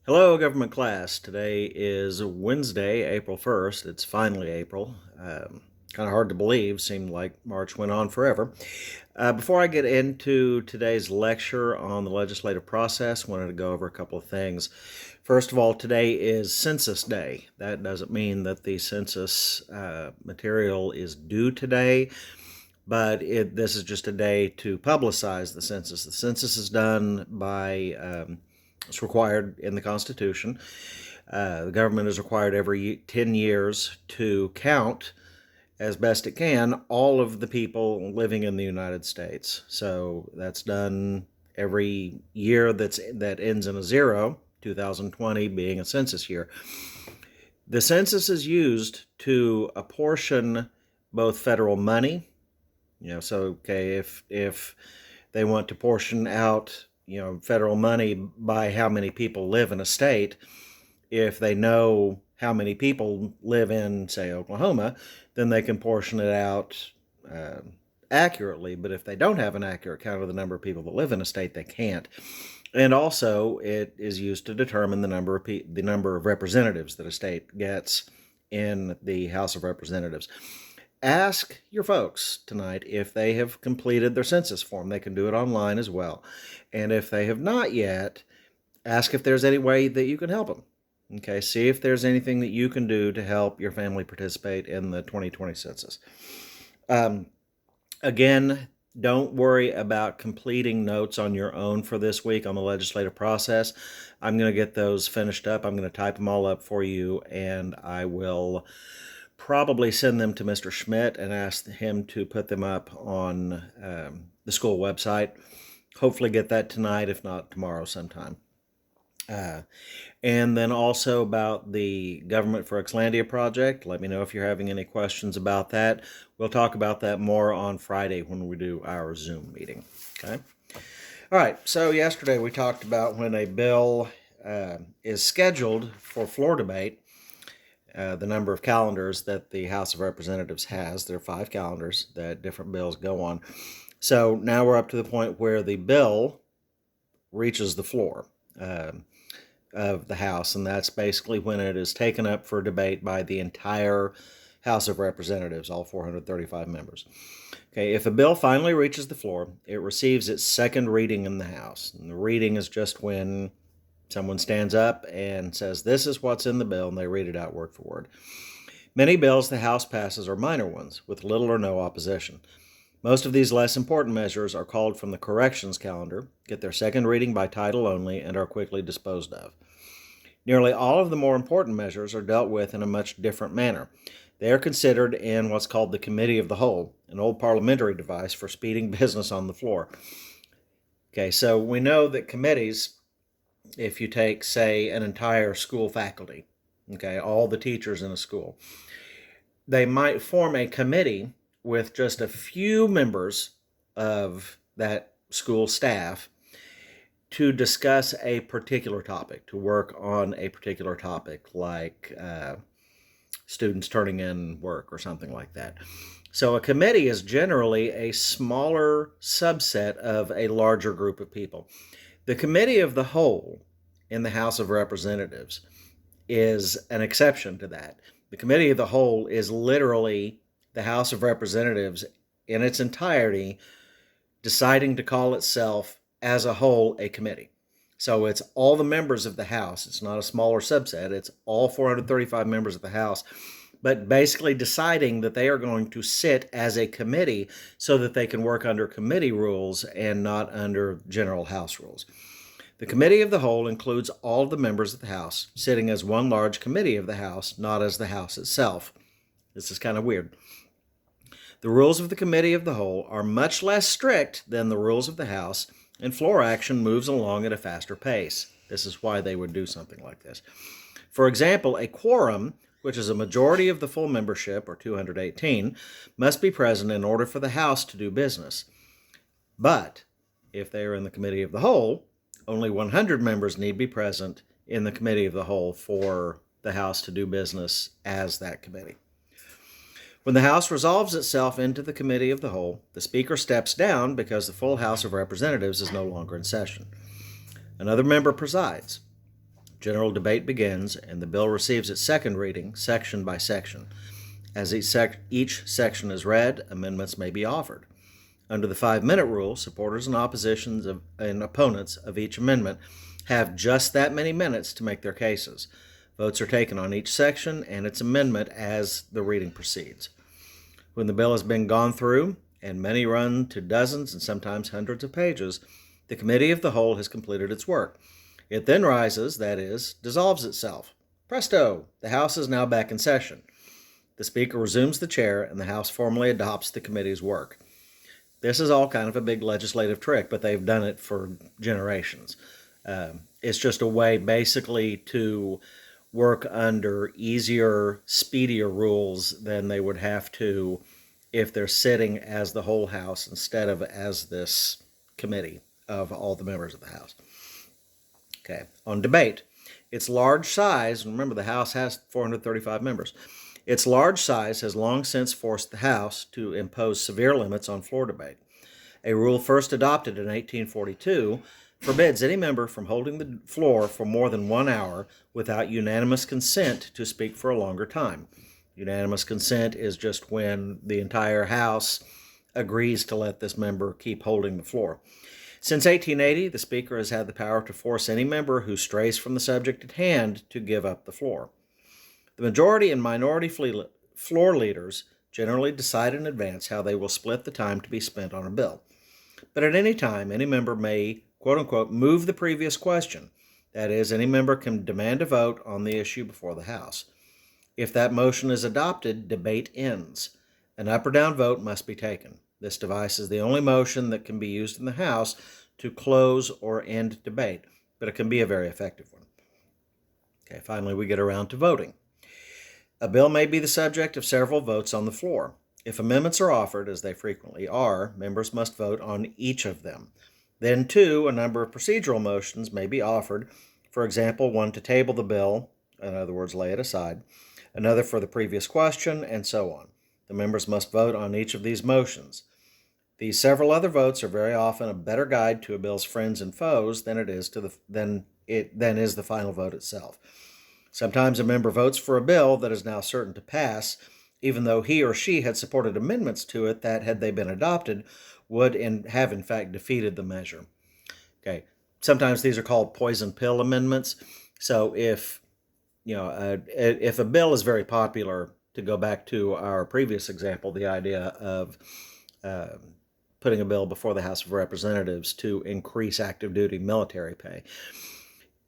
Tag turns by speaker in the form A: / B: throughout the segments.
A: Hello, government class. Today is Wednesday, April 1st. It's finally April. Kind of hard to believe. Seemed like March went on forever. Before I get into today's lecture on the legislative process, wanted to go over a couple of things. First of all, today is Census Day. That doesn't mean that the census material is due today, but this is just a day to publicize the census. The census is done by it's required in the Constitution. The government is required every 10 years to count, as best it can, all of the people living in the United States. So that's done every year that ends in a zero, 2020 being a census year. The census is used to apportion both federal money, so okay, if they want to portion out federal money by how many people live in a state, if they know how many people live in, say, Oklahoma, then they can portion it out accurately. But if they don't have an accurate count of the number of people that live in a state, they can't. And also, it is used to determine the number of representatives that a state gets in the House of Representatives. Ask your folks tonight if they have completed their census form. They can do it online as well. And if they have not yet, ask if there's any way that you can help them. Okay, see if there's anything that you can do to help your family participate in the 2020 census. Again, don't worry about completing notes on your own for this week on the legislative process. I'm going to get those finished up. I'm going to type them all up for you, and I will probably send them to Mr. Schmidt and ask him to put them up on the school website. Hopefully get that tonight, if not tomorrow sometime. And then also about the Government for Xlandia project. Let me know if you're having any questions about that. We'll talk about that more on Friday when we do our Zoom meeting. Okay. All right. So yesterday we talked about when a bill is scheduled for floor debate, the number of calendars that the House of Representatives has. There are 5 calendars that different bills go on. So now we're up to the point where the bill reaches the floor of the House, and that's basically when it is taken up for debate by the entire House of Representatives, all 435 members. Okay, if a bill finally reaches the floor, it receives its second reading in the House. And the reading is just when someone stands up and says, "This is what's in the bill," and they read it out word for word. Many bills the House passes are minor ones, with little or no opposition. Most of these less important measures are called from the corrections calendar, get their second reading by title only, and are quickly disposed of. Nearly all of the more important measures are dealt with in a much different manner. They are considered in what's called the Committee of the Whole, an old parliamentary device for speeding business on the floor. Okay, so we know that committees, if you take, say, an entire school faculty, okay, all the teachers in a school, they might form a committee with just a few members of that school staff to discuss a particular topic, to work on a particular topic, like students turning in work or something like that. So a committee is generally a smaller subset of a larger group of people. The Committee of the Whole in the House of Representatives is an exception to that. The Committee of the Whole is literally the House of Representatives in its entirety deciding to call itself as a whole a committee. So it's all the members of the House. It's not a smaller subset. It's all 435 members of the House, but basically deciding that they are going to sit as a committee so that they can work under committee rules and not under general House rules. The Committee of the Whole includes all of the members of the House sitting as one large committee of the House, not as the House itself. This is kind of weird. The rules of the Committee of the Whole are much less strict than the rules of the House, and floor action moves along at a faster pace. This is why they would do something like this. For example, a quorum, which is a majority of the full membership, or 218, must be present in order for the House to do business. But if they are in the Committee of the Whole, only 100 members need be present in the Committee of the Whole for the House to do business as that committee. When the House resolves itself into the Committee of the Whole, the Speaker steps down because the full House of Representatives is no longer in session. Another member presides. General debate begins, and the bill receives its second reading, section by section. As each section is read, amendments may be offered. Under the 5-minute rule, supporters and opponents of each amendment have just that many minutes to make their cases. Votes are taken on each section and its amendment as the reading proceeds. When the bill has been gone through, and many run to dozens and sometimes hundreds of pages, the committee of the whole has completed its work. It then rises, that is, dissolves itself. Presto! The House is now back in session. The Speaker resumes the chair, and the House formally adopts the committee's work. This is all kind of a big legislative trick, but they've done it for generations. It's just a way basically to work under easier, speedier rules than they would have to if they're sitting as the whole House instead of as this committee of all the members of the House. Okay, on debate, its large size, remember the House has 435 members, its large size has long since forced the House to impose severe limits on floor debate. A rule first adopted in 1842 forbids any member from holding the floor for more than 1 hour without unanimous consent to speak for a longer time. Unanimous consent is just when the entire House agrees to let this member keep holding the floor. Since 1880, the Speaker has had the power to force any member who strays from the subject at hand to give up the floor. The majority and minority floor leaders generally decide in advance how they will split the time to be spent on a bill. But at any time, any member may, quote-unquote, move the previous question. That is, any member can demand a vote on the issue before the House. If that motion is adopted, debate ends. An up or down vote must be taken. This device is the only motion that can be used in the House to close or end debate, but it can be a very effective one. Okay, finally, we get around to voting. A bill may be the subject of several votes on the floor. If amendments are offered, as they frequently are, members must vote on each of them. Then, too, a number of procedural motions may be offered, for example, one to table the bill, in other words, lay it aside, another for the previous question, and so on. The members must vote on each of these motions. These several other votes are very often a better guide to a bill's friends and foes than is the final vote itself. Sometimes a member votes for a bill that is now certain to pass, even though he or she had supported amendments to it that, had they been adopted, would have in fact defeated the measure. Okay. Sometimes these are called poison pill amendments. So if a bill is very popular, to go back to our previous example, the idea of putting a bill before the House of Representatives to increase active duty military pay.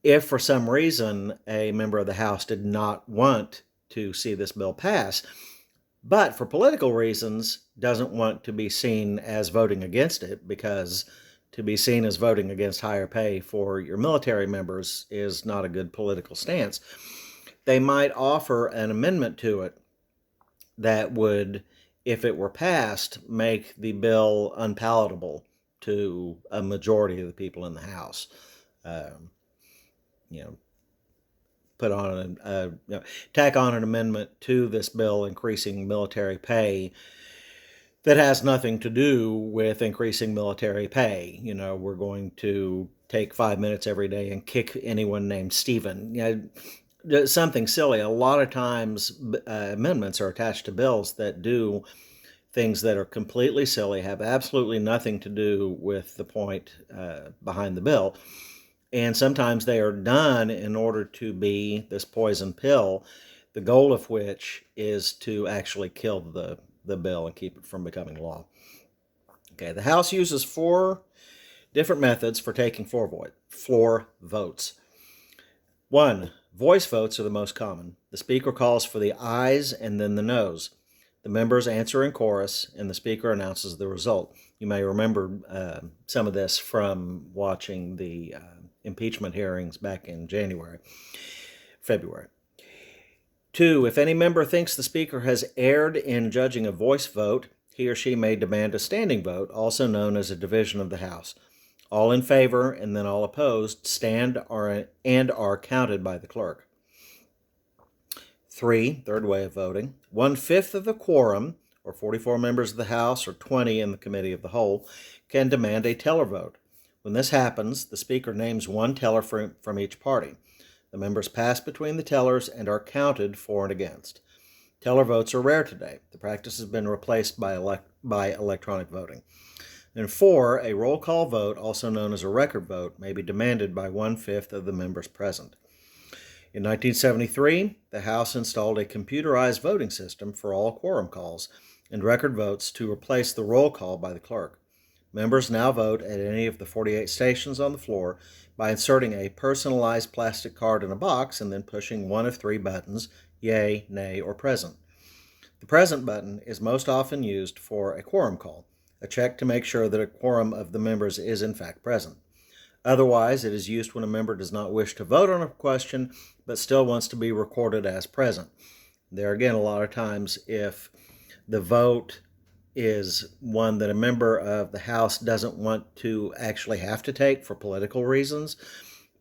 A: If for some reason a member of the House did not want to see this bill pass, but for political reasons doesn't want to be seen as voting against it, because to be seen as voting against higher pay for your military members is not a good political stance, they might offer an amendment to it that would, if it were passed, make the bill unpalatable to a majority of the people in the House. Tack on an amendment to this bill increasing military pay that has nothing to do with increasing military pay. We're going to take 5 minutes every day and kick anyone named Stephen. Something silly. A lot of times amendments are attached to bills that do things that are completely silly, have absolutely nothing to do with the point behind the bill. And sometimes they are done in order to be this poison pill, the goal of which is to actually kill the bill and keep it from becoming law. Okay, the House uses 4 different methods for taking floor votes. 1, voice votes are the most common. The Speaker calls for the ayes and then the noes. The members answer in chorus, and the Speaker announces the result. You may remember some of this from watching the impeachment hearings back in February. 2, if any member thinks the Speaker has erred in judging a voice vote, he or she may demand a standing vote, also known as a division of the House. All in favor and then all opposed stand and are counted by the clerk. 3, third way of voting, 1/5 of the quorum, or 44 members of the House or 20 in the Committee of the Whole, can demand a teller vote. When this happens, the Speaker names one teller from each party. The members pass between the tellers and are counted for and against. Teller votes are rare today. The practice has been replaced by electronic voting. And 4, a roll call vote, also known as a record vote, may be demanded by 1/5 of the members present. In 1973, the House installed a computerized voting system for all quorum calls and record votes to replace the roll call by the clerk. Members now vote at any of the 48 stations on the floor by inserting a personalized plastic card in a box and then pushing one of 3 buttons, yay, nay, or present. The present button is most often used for a quorum call, a check to make sure that a quorum of the members is in fact present. Otherwise, it is used when a member does not wish to vote on a question but still wants to be recorded as present. There again, a lot of times, if the vote is one that a member of the House doesn't want to actually have to take for political reasons,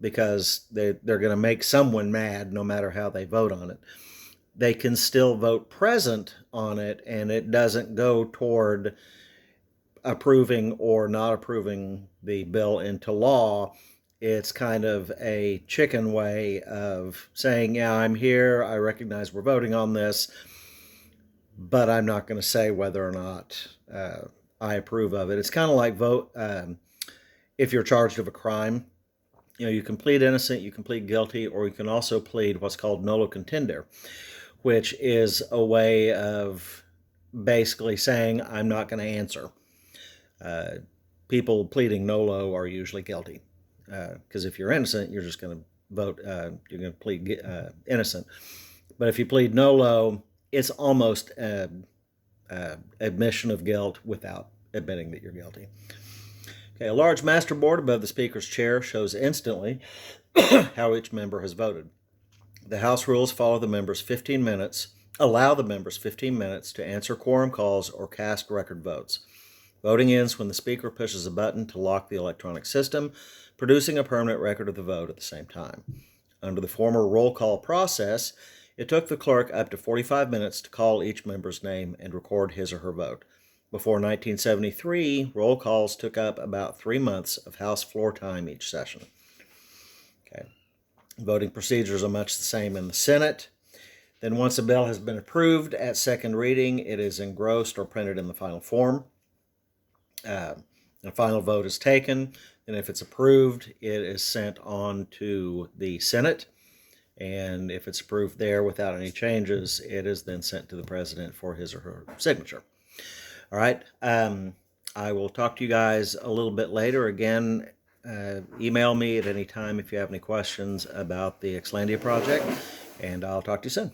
A: because they're going to make someone mad no matter how they vote on it, they can still vote present on it, and it doesn't go toward approving or not approving the bill into law. It's kind of a chicken way of saying, yeah, I'm here, I recognize we're voting on this, but I'm not going to say whether or not I approve of it. It's kind of like if you're charged of a crime. You can plead innocent, you can plead guilty, or you can also plead what's called nolo contendere, which is a way of basically saying, I'm not going to answer. People pleading nolo are usually guilty, because if you're innocent, you're just going to vote, you're going to plead innocent. But if you plead nolo, it's almost admission of guilt without admitting that you're guilty. Okay, a large master board above the Speaker's chair shows instantly how each member has voted. The House rules allow the members 15 minutes to answer quorum calls or cast record votes. Voting ends when the Speaker pushes a button to lock the electronic system, producing a permanent record of the vote at the same time. Under the former roll call process, it took the clerk up to 45 minutes to call each member's name and record his or her vote. Before 1973, roll calls took up about 3 months of House floor time each session. Okay. Voting procedures are much the same in the Senate. Then once a bill has been approved at second reading, it is engrossed or printed in the final form. A final vote is taken, and if it's approved, it is sent on to the Senate. And if it's approved there without any changes, it is then sent to the president for his or her signature. All right. I will talk to you guys a little bit later. Again, email me at any time if you have any questions about the Xlandia project, and I'll talk to you soon.